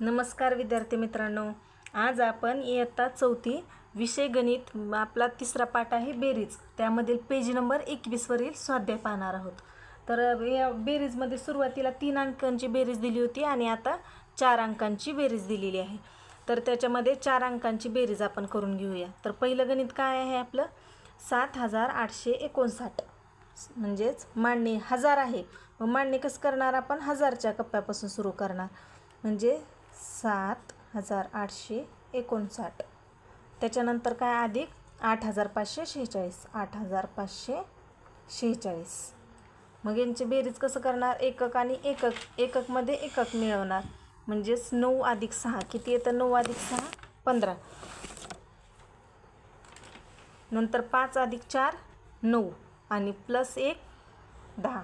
नमस्कार विद्यार्थी मित्रांनो, आज आपण इयत्ता चौथी विषय गणित आपला तिसरा पाठ आहे बेरीज, त्यामधील पेज नंबर 21 वरील स्वाध्याय पाहणार आहोत। तर या बेरीजमध्ये सुरुवातीला 3 अंकांची बेरीज दिली होती आणि आता 4 अंकांची बेरीज दिलेली आहे। तर त्याच्यामध्ये 4 अंकांची बेरीज आपण करून घेऊया। तर पहिलं गणित काय आहे आपलं 7859, म्हणजेच मांडणी 1000 आहे। मग मांडणी कसं करणार आपण, 1000च्या कप्प्यापासून सुरू करणार, म्हणजे 7859, त्याच्यानंतर काय अधिक 8546, 8546। मग यांची बेरीज कसं करणार, एकक आणि एकक, एककमध्ये एकक मिळवणार, म्हणजेच 9 अधिक 6 किती येतं, 9 अधिक 6 15, नंतर 5 अधिक 4 9 आणि प्लस 1 10,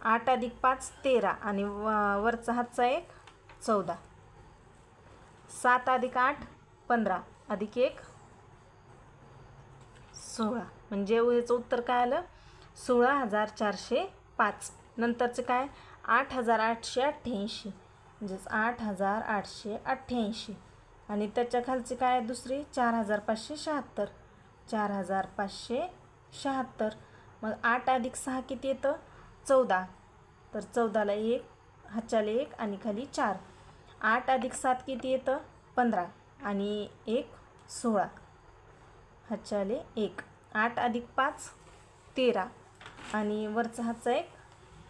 8 अधिक 5 13 आणि वरचा हातचा 1 14, 7 अधिक 8 15 अधिक 1 16, म्हणजे याचं उत्तर काय आलं 16405। नंतरचं काय 8888, म्हणजेच 8888 आणि त्याच्या खालची काय दुसरी 4576, 4576। मग 8 अधिक 6 किती येतं 14, तर 14ला 1 हातच्याला 1 आणि खाली 4, 8 अधिक 7 किती येतं 15 आणि 1 16, हातच्याले 1, 8 अधिक 5 13 आणि वरचा हातचा 1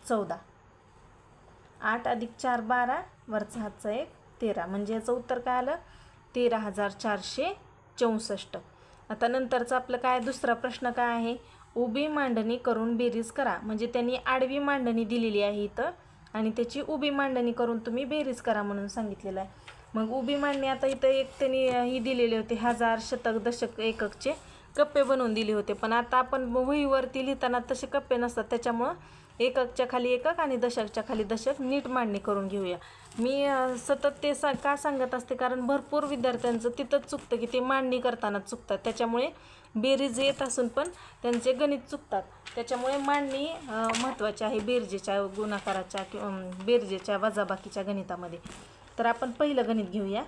14, 8 अधिक 4 12 वरचा हातचा 1 13, म्हणजे याचं उत्तर काय आलं 13464। आता नंतरचं आपलं काय दुसरा प्रश्न काय आहे, उभी मांडणी करून बेरीज करा, म्हणजे त्यांनी आडवी मांडणी दिलेली आहे इथं आणि त्याची उभी मांडणी करून तुम्ही बेरीज करा म्हणून सांगितलेलं आहे। मग उभी मांडणी आता इथं एक त्यांनी ही दिलेली होती, हजार शतक दशक एककचे कप्पे बनवून दिले होते, पण आता आपण वहीवरती लिहिताना तसे कप्पे नसतात, त्याच्यामुळं एककच्या खाली एकक आणि दशकच्या खाली दशक नीट मांडणी करून घेऊया। मी सतत ते का सांगत असते, कारण भरपूर विद्यार्थ्यांचं तिथंच चुकतं की ते मांडणी करताना चुकतात, त्याच्यामुळे बेरीज येत असून पण त्यांचे गणित चुकतात, त्याच्यामुळे मांडणी महत्त्वाची आहे बेरजेच्या गुणाकाराच्या किंवा बेरजेच्या वजाबाकीच्या गणितामध्ये। तर आपण पहिलं गणित घेऊया।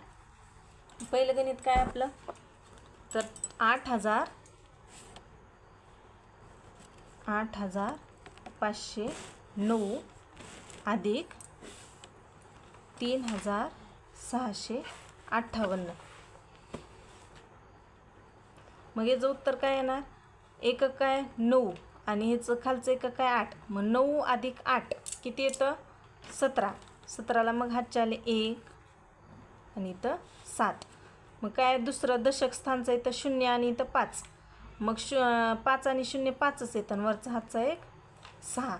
पहिलं गणित काय आपलं, तर 8509 अधिक 3658। मग याचं उत्तर काय येणार, एकक काय 9 आणि ह्याचं खालचं एकक काय 8, मग 9 अधिक 8 किती येतं 17, 17ला मग हातच्याले 1 आणि इथं 7, मग काय दुसरं दशक स्थानचं इथं 0 आणि इथं 5, मग 5 आणि 0 5च येतं, वरचा हातचा 1 6,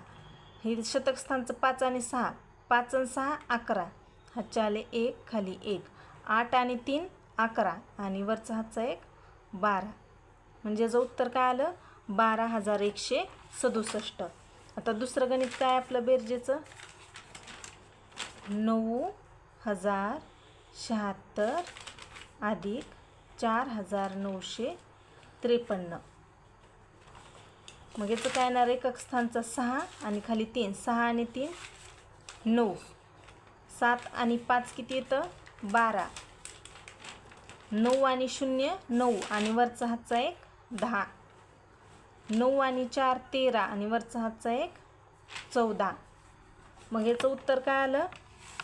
हे शतक स्थानचं 5 आणि 6, 5 आणि 6 11, हातच्याले 1 खाली 1, 8 आणि 3 11 आणि वरचा हातचा 1 12, म्हणजे याचं उत्तर काय आलं 12167। आता दुसरं गणित काय आपलं बेरजेचं 9076 अधिक 4953। मग याचं काय येणार, एकक स्थानचा 6 आणि खाली 3, 6 आणि 3 9, 7 आणि 5 किती येतं 12, 9 आणि 0 9 आणि वरचा हातचा 1 10, 9 आणि 4 13 आणि वरचा हातचा 1 14, मग याचं उत्तर काय आलं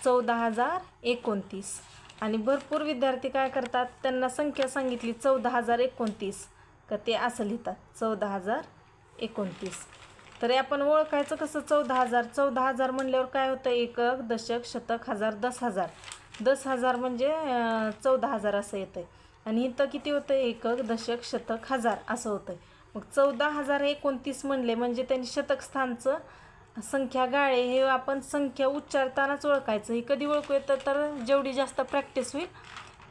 14029। आणि भरपूर विद्यार्थी काय करतात, त्यांना संख्या सांगितली 14029 का ते असं लिहितात 14029। तरी आपण ओळखायचं कसं 14000 म्हणल्यावर काय होतं, एकक दशक शतक हजार 10000, 10000 म्हणजे 14000 असं येतं आहे, आणि इथं किती होतं एकक दशक शतक हजार असं होतं आहे। मग 14029 म्हणले म्हणजे त्यांनी शतक स्थानचं संख्या गाळे हे आपण संख्या उच्चारतानाच ओळखायचं। हे कधी ओळखू येतं, तर जेवढी जास्त प्रॅक्टिस होईल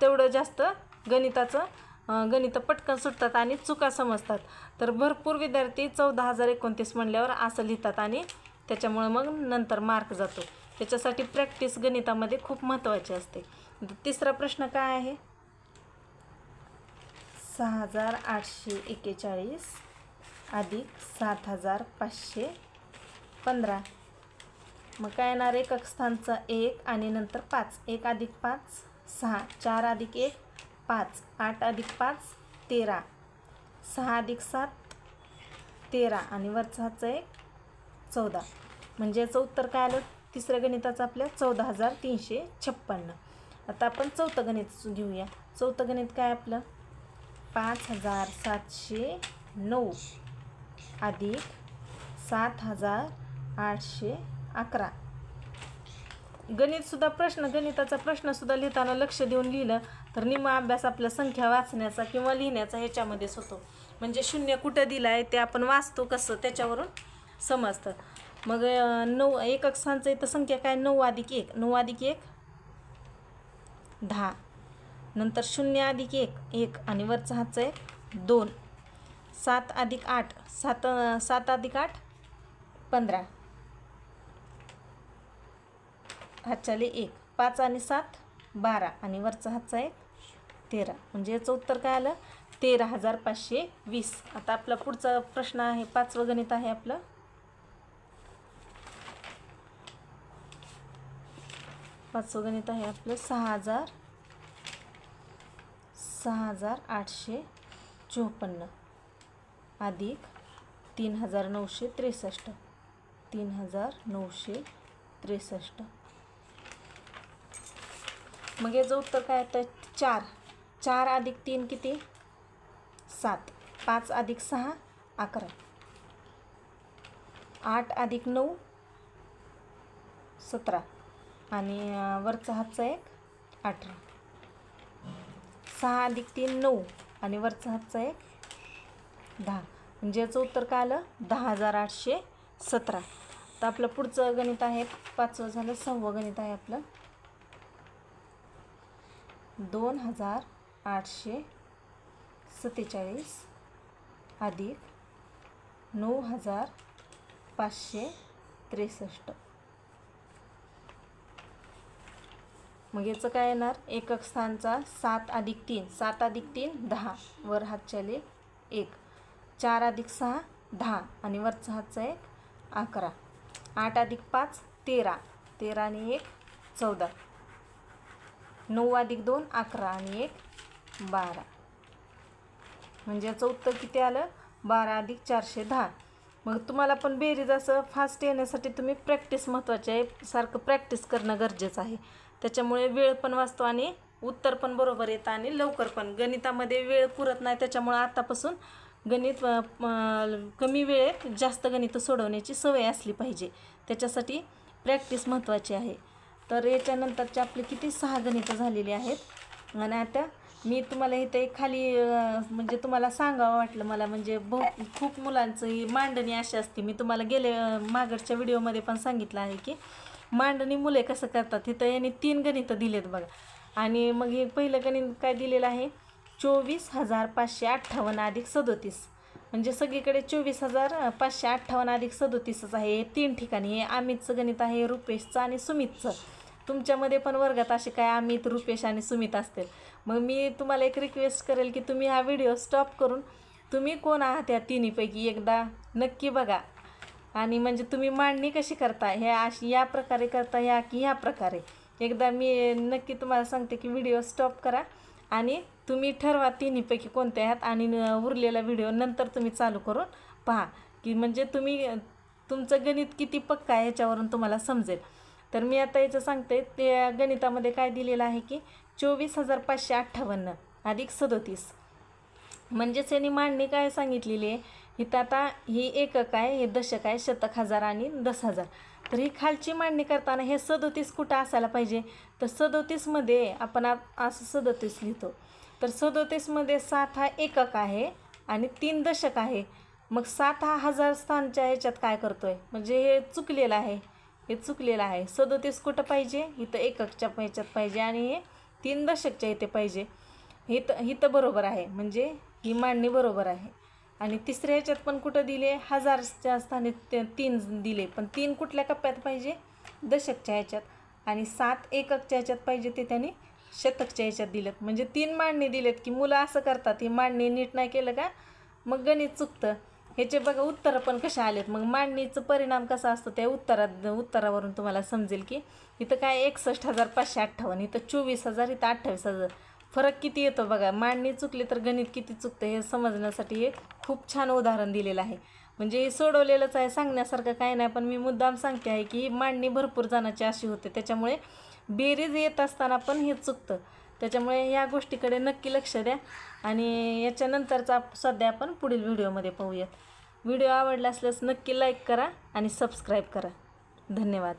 तेवढं जास्त गणितं पटकन सुटतात आणि चुका समजतात। तर भरपूर विद्यार्थी 14029 म्हणल्यावर असं लिहितात आणि त्याच्यामुळं मग नंतर मार्क जातो, त्याच्यासाठी प्रॅक्टिस गणितामध्ये खूप महत्त्वाची असते। तिसरा प्रश्न काय आहे 6841 अधिक 7515। मग काय येणार, एकक स्थानचा 1 आणि नंतर 5, 1 अधिक 5 6, 4 अधिक 1 5, 8 अधिक 5 13, 6 अधिक 7 13 आणि वरचा हातचा 1 14. म्हणजे याचं उत्तर काय आलं तिसऱ्या गणिताचं आपल्या 14,356. आता आपण चौथं गणित घेऊया. चौथं गणित काय आपलं 5,709 अधिक 7,811. गणितसुद्धा गणिताचा प्रश्नसुद्धा लिहिताना लक्ष देऊन लिहिलं तर निम्मा अभ्यास आपल्या संख्या वाचण्याचा किंवा लिहिण्याचा ह्याच्यामध्येच होतो. म्हणजे शून्य कुठं दिलं आहे ते आपण वाचतो कसं त्याच्यावरून समजतं. मग 9 एकक स्थानचं इथं संख्या काय 9 अधिक 1, 9 अधिक 1 10, नंतर 0 अधिक 1 1 आणि वरचा हातचा 1 2, 7 अधिक 8 7 अधिक 8 15, हातच्याले 1 5 आणि 7 12 आणि वरचा हातचा 1 13. म्हणजे याचं उत्तर काय आलं 13,520. आता आपला पुढचा प्रश्न आहे, 5वं गणित आहे आपलं. पाचवं गणित आहे आपलं 6,854 अधिक 3,963. 3,963. मग याचं उत्तर काय येतं 4. 4 अधिक 3 किती 7, 5 अधिक 6 11, 8 अधिक 9 17 आणि वरचा हातचा 1 18, 6 अधिक 3 9 आणि वरचा हातचा 1 10. म्हणजे याचं उत्तर काय आलं 10,817. तर आपलं पुढचं गणित आहे 5वं झालं. 6वं गणित आहे आपलं 2,847 अधिक 9,563. मग याचं काय येणार एकक स्थानचा 7 अधिक 3 7 अधिक 3 10 वर हातच्याले 1, 4 अधिक 6 10 आणि वरचा हातचा 1 11, 8 अधिक 5 13 13 आणि 1 14, 9 अधिक 2 11 आणि 1 12. म्हणजे याचं उत्तर किती आलं 12 अधिक 410. मग तुम्हाला पण बेरीज असं फास्ट येण्यासाठी तुम्ही प्रॅक्टिस महत्त्वाची आहे, सारखं प्रॅक्टिस करणं गरजेचं आहे. त्याच्यामुळे वेळ पण वाचतो आणि उत्तर पण बरोबर येतं आणि लवकर पण. गणितामध्ये वेळ पुरत नाही, त्याच्यामुळं आतापासून गणित कमी वेळेत जास्त गणितं सोडवण्याची सवय असली पाहिजे. त्याच्यासाठी प्रॅक्टिस महत्त्वाची आहे. तर याच्यानंतरचे आपले किती 6 गणितं झालेली आहेत. आणि आता मी तुम्हाला इथे खाली म्हणजे तुम्हाला सांगावं वाटलं मला, म्हणजे खूप मुलांचं ही मांडणी अशी असते. मी तुम्हाला मागच्या व्हिडिओमध्ये पण सांगितलं आहे की मांडणी मुले कसं करतात. इथं यांनी 3 गणितं दिलेत बघा. आणि मग हे पहिलं गणित काय दिलेलं आहे 24,558 अधिक 37. म्हणजे सगळीकडे 24,558 अधिक 37च आहे. हे 3 ठिकाणी. हे अमितचं गणित आहे, रुपेशचं आणि सुमितचं. तुमच्यामध्ये पण वर्गात असे काय अमित रुपेश आणि सुमित असतील. मग मी तुम्हाला एक रिक्वेस्ट करेल की तुम्ही हा व्हिडिओ स्टॉप करून तुम्ही कोण आहात या तिन्हीपैकी एकदा नक्की बघा. आणि म्हणजे तुम्ही मांडणी कशी करता, या प्रकारे करता ह्या प्रकारे. एकदा मी नक्की तुम्हाला सांगते की व्हिडिओ स्टॉप करा आणि तुम्ही ठरवा तिन्हीपैकी कोणते आहात. आणि उरलेला व्हिडिओ नंतर तुम्ही चालू करून पहा की म्हणजे तुमचं गणित किती पक्का आहे ह्याच्यावरून तुम्हाला समजेल. तर मी आता याचं सांगते ते गणितामध्ये काय दिलेलं आहे की 24,558 अधिक 37. म्हणजेच यांनी मांडणी काय सांगितलेली आहे. इथं आता ही एकक आहे, हे दशक आहे, शतक, हजार आणि 10,000. तर ही खालची मांडणी करताना हे 37 कुठं असायला पाहिजे. तर 37मध्ये आपण असं 37 लिहितो. तर 37मध्ये 7 हा एकक आहे आणि 3 दशक आहे. मग 7 हा हजार स्थानच्या ह्याच्यात काय करतो आहे, म्हणजे हे चुकलेलं आहे. 37 कुठं पाहिजे, इथं एककच्या ह्याच्यात पाहिजे आणि हे 3 दशकच्या इथे पाहिजे. इथं बरोबर आहे, म्हणजे ही मांडणी बरोबर आहे. आणि तिसऱ्या ह्याच्यात पण कुठं दिले, हजारच्या स्थानी 3 दिले, पण 3 कुठल्या कप्प्यात पाहिजे, दशकच्या ह्याच्यात. आणि 7 एककच्या ह्याच्यात पाहिजे, ते त्यांनी शतकच्या ह्याच्यात दिलेत. म्हणजे 3 मांडणी दिलेत की मुलं असं करतात, ही मांडणी नीट नाही केलं का मग गणित चुकतं. ह्याचे बघा उत्तरं पण कशा आलेत. मग मांडणीचं परिणाम कसा असतो त्या उत्तरावरून तुम्हाला समजेल की इथं काय 61,558, इथं 24,000, इथं 28,000. फरक किती येतो बघा. मांडणी चुकली तर गणित किती चुकतं हे समजण्यासाठी हे खूप छान उदाहरण दिलेलं आहे. म्हणजे हे सोडवलेलंच आहे, सांगण्यासारखं काय नाही, पण मी मुद्दाम सांगते आहे की ही मांडणी भरपूर जणांची अशी होते, त्याच्यामुळे बेरीज येत असताना पण हे चुकतं. त्याच्यामुळे या गोष्टीकडे नक्की लक्ष द्या. आणि याच्यानंतरचा सध्या आपण पुढील व्हिडिओमध्ये पाहूयात. व्हिडिओ आवडला असल्यास नक्की लाईक करा आणि सबस्क्राईब करा. धन्यवाद.